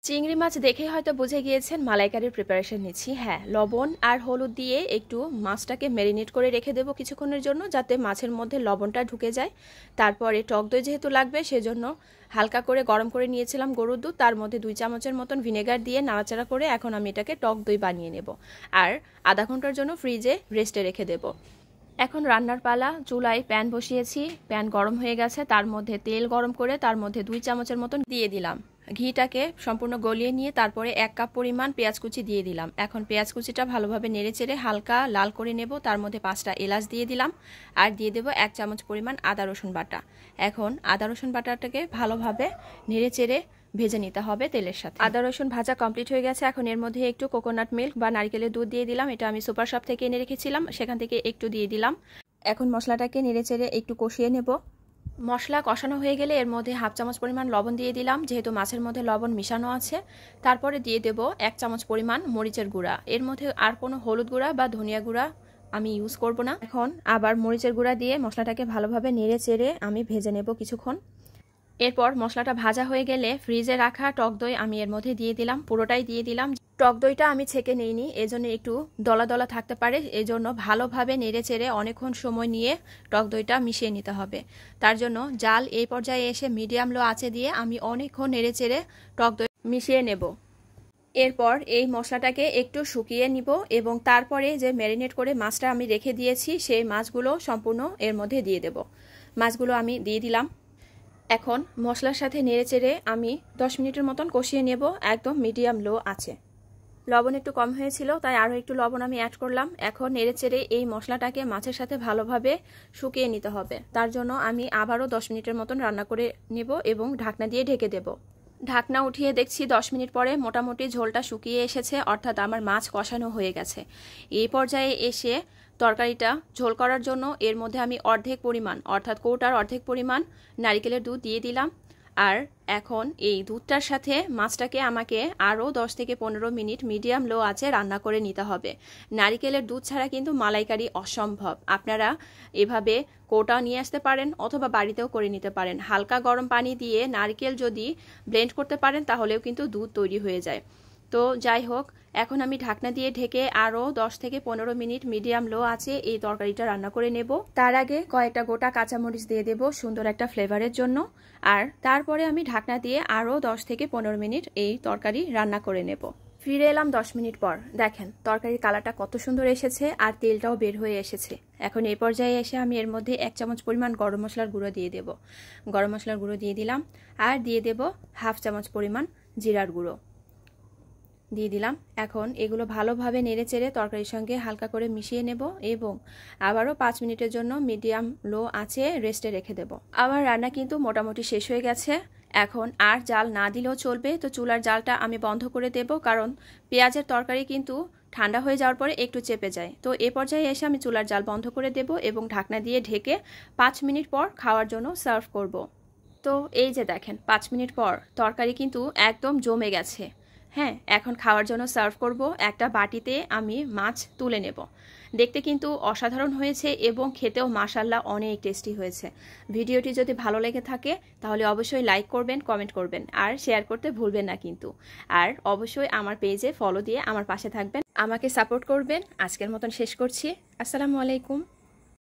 চিংড়ি মাছ দেখেই হয়তো বুঝে গিয়েছেন মালাইকারির প্রিপারেশন নিচ্ছি। হ্যাঁ, লবণ আর হলুদ দিয়ে একটু মাছটাকে ম্যারিনেট করে রেখে দেবো কিছুক্ষণের জন্য, যাতে মাছের মধ্যে লবণটা ঢুকে যায়। তারপরে টক দই যেহেতু লাগবে সেজন্য হালকা করে গরম করে নিয়েছিলাম গরুর দুধ, তার মধ্যে 2 চামচের মতন ভিনেগার দিয়ে নাড়াচাড়া করে এখন আমি এটাকে টক দই বানিয়ে নেব আর আধা ঘন্টার জন্য ফ্রিজে রেস্টে রেখে দেব। এখন রান্নার পালা। চুলায় প্যান বসিয়েছি, প্যান গরম হয়ে গেছে, তার মধ্যে তেল গরম করে তার মধ্যে 2 চামচের মতন দিয়ে দিলাম। ঘিটাকে সম্পূর্ণ গলিয়ে নিয়ে তারপরে 1 কাপ পরিমাণ পেঁয়াজ কুচি দিয়ে দিলাম। এখন পেঁয়াজ কুচিটা ভালোভাবে নেড়েচেড়ে হালকা লাল করে নেব। তার মধ্যে 5টা এলাচ দিয়ে দিলাম আর দিয়ে দেব 1 চামচ পরিমাণ আদা রসুন বাটা। এখন আদা রসুন বাটাটাকে ভালোভাবে নেড়েচেড়ে ভেজে নিতে হবে তেলের সাথে। আদা রসুন ভাজা কমপ্লিট হয়ে গেছে। এখন এর মধ্যে একটু কোকোনাট মিল্ক বা নারকেলের দুধ দিয়ে দিলাম। এটা আমি সুপার শপ থেকে এনে রেখেছিলাম, সেখান থেকে একটু দিয়ে দিলাম। এখন মশলাটাকে নেড়েচেড়ে একটু কষিয়ে নেব। মশলা কষানো হয়ে গেলে এর মধ্যে 1/2 চামচ পরিমাণ লবণ দিয়ে দিলাম, যেহেতু মাছের মধ্যে লবণ মিশানো আছে। তারপরে দিয়ে দেব 1 চামচ পরিমাণ মরিচের গুঁড়া। এর মধ্যে আর কোনো হলুদ গুঁড়া বা ধনিয়া গুঁড়া আমি ইউজ করব না। এখন আবার মরিচের গুঁড়া দিয়ে মশলাটাকে ভালোভাবে নেড়ে চেড়ে আমি ভেজে নেব কিছুক্ষণ। এরপর মশলাটা ভাজা হয়ে গেলে ফ্রিজে রাখা টক দই আমি এর মধ্যে দিয়ে দিলাম, পুরোটাই দিয়ে দিলাম। টক দইটা আমি ছেঁকে নিইনি, এজন্য একটু দলা দলা থাকতে পারে, এজন্য ভালোভাবে নেড়ে চেড়ে অনেকক্ষণ সময় নিয়ে টক দইটা মিশিয়ে নিতে হবে। তার জন্য জাল এই পর্যায়ে এসে মিডিয়াম লো আঁচে দিয়ে আমি অনেকক্ষণ নেড়ে চেড়ে টক দই মিশিয়ে নেব। এরপর এই মশলাটাকে একটু শুকিয়ে নিব এবং তারপরে যে ম্যারিনেট করে মাছটা আমি রেখে দিয়েছি সেই মাছগুলো সম্পূর্ণ এর মধ্যে দিয়ে দেব। মাছগুলো আমি দিয়ে দিলাম। এখন মশলার সাথে নেড়েচেড়ে আমি 10 মিনিটের মতন কষিয়ে নেব, একদম মিডিয়াম লো আছে। লবণ একটু কম হয়েছিল, তাই আরও একটু লবণ আমি অ্যাড করলাম। এখন নেড়েচেড়ে এই মশলাটাকে মাছের সাথে ভালোভাবে শুকিয়ে নিতে হবে। তার জন্য আমি আবারও 10 মিনিটের মতন রান্না করে নেব এবং ঢাকনা দিয়ে ঢেকে দেব। ঢাকনা উঠিয়ে দেখছি 10 মিনিট পরে মোটামুটি ঝোলটা শুকিয়ে এসেছে, অর্থাৎ আমার মাছ কষানো হয়ে গেছে। এই পর্যায়ে এসে তরকারিটা ঝোল করার জন্য এর মধ্যে আমি অর্ধেক পরিমাণ, অর্থাৎ কৌটার অর্ধেক পরিমাণ নারকেলের দুধ দিয়ে দিলাম। আর এখন এই দুধটার সাথে মাছটাকে আমাকে আরও 10 থেকে 15 মিনিট মিডিয়াম লো আঁচে রান্না করে নিতে হবে। নারকেলের দুধ ছাড়া কিন্তু মালাইকারি অসম্ভব। আপনারা এভাবে কৌটাও নিয়ে আসতে পারেন অথবা বাড়িতেও করে নিতে পারেন। হালকা গরম পানি দিয়ে নারকেল যদি ব্লেন্ড করতে পারেন তাহলেও কিন্তু দুধ তৈরি হয়ে যায়। তো যাই হোক, এখন আমি ঢাকনা দিয়ে ঢেকে আরও 10 থেকে 15 মিনিট মিডিয়াম লো আছে এই তরকারিটা রান্না করে নেব। তার আগে কয়েকটা গোটা কাঁচামরিচ দিয়ে দেব সুন্দর একটা ফ্লেভারের জন্য। আর তারপরে আমি ঢাকনা দিয়ে আরও 10 থেকে 15 মিনিট এই তরকারি রান্না করে নেব। ফিরে এলাম 10 মিনিট পর। দেখেন তরকারির কালারটা কত সুন্দর এসেছে আর তেলটাও বের হয়ে এসেছে। এখন এই পর্যায়ে এসে আমি এর মধ্যে 1 চামচ পরিমাণ গরম মশলার গুঁড়ো দিয়ে দেব। গরম মশলার গুঁড়ো দিয়ে দিলাম আর দিয়ে দেব 1/2 চামচ পরিমাণ জিরার গুঁড়ো দিয়ে দিলাম। এখন এগুলো ভালোভাবে নেড়েচেড়ে তরকারির সঙ্গে হালকা করে মিশিয়ে নেব এবং আবারও 5 মিনিটের জন্য মিডিয়াম লো আঁচে রেস্টে রেখে দেব। আমার রান্না কিন্তু মোটামুটি শেষ হয়ে গেছে। এখন আর জাল না দিলেও চলবে, তো চুলার জালটা আমি বন্ধ করে দেব, কারণ পেঁয়াজের তরকারি কিন্তু ঠান্ডা হয়ে যাওয়ার পরে একটু চেপে যায়। তো এ পর্যায়ে এসে আমি চুলার জাল বন্ধ করে দেব এবং ঢাকনা দিয়ে ঢেকে 5 মিনিট পর খাওয়ার জন্য সার্ভ করব। তো এই যে দেখেন 5 মিনিট পর তরকারি কিন্তু একদম জমে গেছে। হ্যাঁ, এখন খাওয়ার জন্য সার্ভ করব। একটা বাটিতে আমি মাছ তুলে নেব। দেখতে কিন্তু অসাধারণ হয়েছে এবং খেতেও মাশাআল্লাহ অনেক টেস্টি হয়েছে। ভিডিওটি যদি ভালো লেগে থাকে তাহলে অবশ্যই লাইক করবেন, কমেন্ট করবেন আর শেয়ার করতে ভুলবেন না কিন্তু। আর অবশ্যই আমার পেজে ফলো দিয়ে আমার পাশে থাকবেন, আমাকে সাপোর্ট করবেন। আজকের মতন শেষ করছি। আসসালামু আলাইকুম।